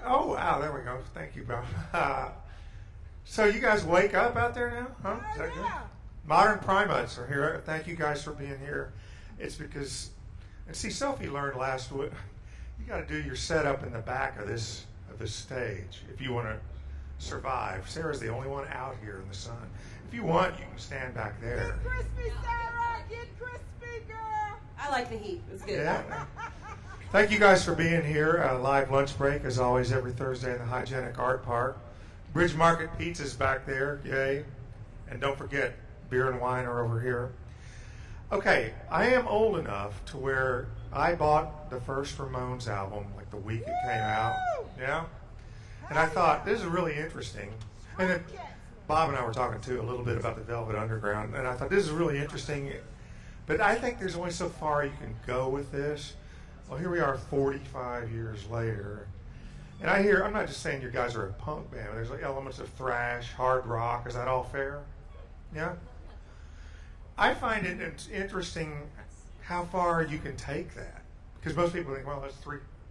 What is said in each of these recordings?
Oh, wow, there we go. Thank you, Bob. So you guys wake up out there now? Huh? Is that good? Modern Primates are here. Thank you guys for being here. It's because, and see, Sophie learned last week, you got to do your setup in the back of this stage if you want to survive. Sarah's the only one out here in the sun. If you want, you can stand back there. Get crispy, Sarah! Get crispy, girl! I like the heat. It's good. Yeah. Thank you guys for being here. Live lunch break, as always, every Thursday in the Hygienic Art Park. Bridge Market Pizza's back there, yay. And don't forget, beer and wine are over here. Okay, I am old enough to where I bought the first Ramones album like the week it came out. Yeah? And I thought, this is really interesting. And then Bob and I were talking, too, a little bit about the Velvet Underground. And I thought, this is really interesting. But I think there's only so far you can go with this. Well, here we are 45 years later. And I'm not just saying you guys are a punk band. There's like elements of thrash, hard rock. Is that all fair? Yeah? I find it interesting how far you can take that. Because most people think, well, that's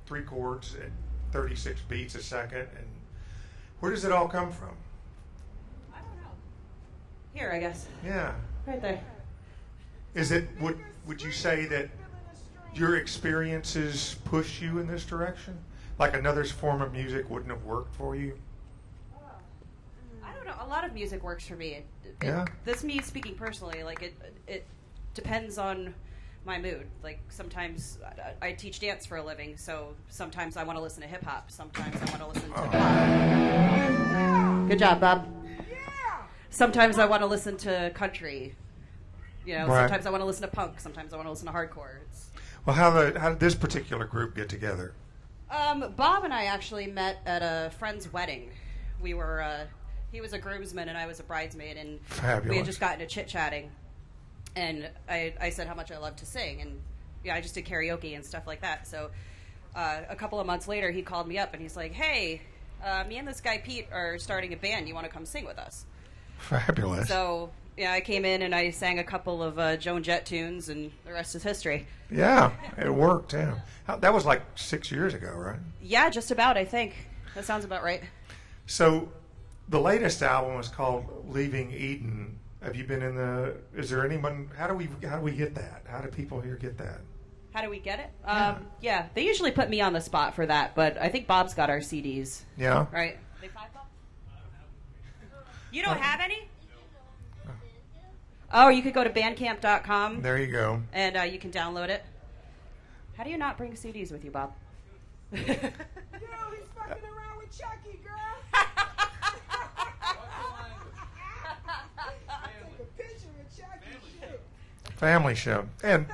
three chords at 36 beats a second. And where does it all come from? I don't know. Here, I guess. Yeah. Right there. Is it, would you say that your experiences push you in this direction? Like another form of music wouldn't have worked for you? I don't know. A lot of music works for me. Yeah. This me speaking personally. Like it depends on my mood. Like sometimes I teach dance for a living, so sometimes I want to listen to hip hop. Sometimes I want to listen to pop. Good job, Bob. Yeah! Sometimes I want to listen to country. Right. Sometimes I want to listen to punk. Sometimes I want to listen to hardcore. Well, how did this particular group get together? Bob and I actually met at a friend's wedding. We were, he was a groomsman and I was a bridesmaid, and Fabulous. we had just gotten to chit-chatting. And I said how much I loved to sing, and I just did karaoke and stuff like that. So a couple of months later, he called me up and he's like, hey, me and this guy Pete are starting a band. You want to come sing with us? Fabulous. So I came in and I sang a couple of Joan Jett tunes, and the rest is history. Yeah, it worked, yeah. That was like 6 years ago, right? Yeah, just about, I think. That sounds about right. So the latest album is called Leaving Eden. Have you been is there anyone, how do we get that? How do people here get that? How do we get it? Yeah. They usually put me on the spot for that, but I think Bob's got our CDs. Yeah? Right. They $5? You don't have any? Oh, you could go to bandcamp.com. There you go. And you can download it. How do you not bring CDs with you, Bob? Yo, he's fucking around with Chucky, girl. Take a picture with Chucky. Shit. Family show. And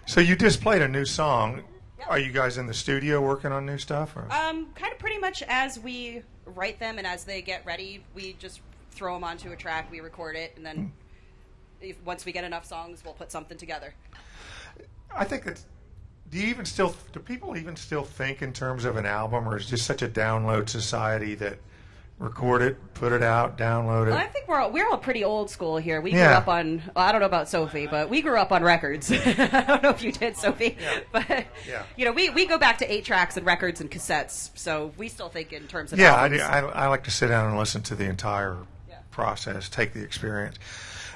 so you just played a new song. Yep. Are you guys in the studio working on new stuff? Or? Kind of pretty much as we write them and as they get ready, we just throw them onto a track, we record it, and then once we get enough songs, we'll put something together. I think that. Do people even still think in terms of an album, or is it just such a download society that record it, put it out, download it? Well, I think we're all pretty old school here. We grew up on, I don't know about Sophie, but we grew up on records. I don't know if you did, Sophie, but we go back to 8 tracks and records and cassettes, so we still think in terms of albums. I like to sit down and listen to the entire process, take the experience.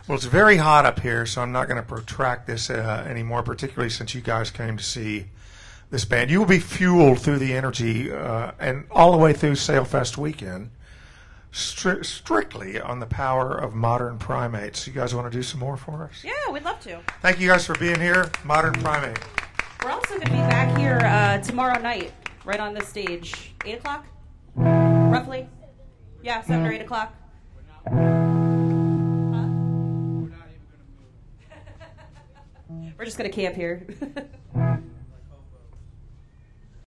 Well, it's very hot up here, so I'm not going to protract this anymore, particularly since you guys came to see this band. You will be fueled through the energy and all the way through Sailfest weekend, strictly on the power of Modern Primates. You guys want to do some more for us? Yeah, we'd love to. Thank you guys for being here. Modern Primate. We're also going to be back here tomorrow night, right on this stage. 8 o'clock, roughly? Yeah, 7 or 8 o'clock. We're just going to camp here.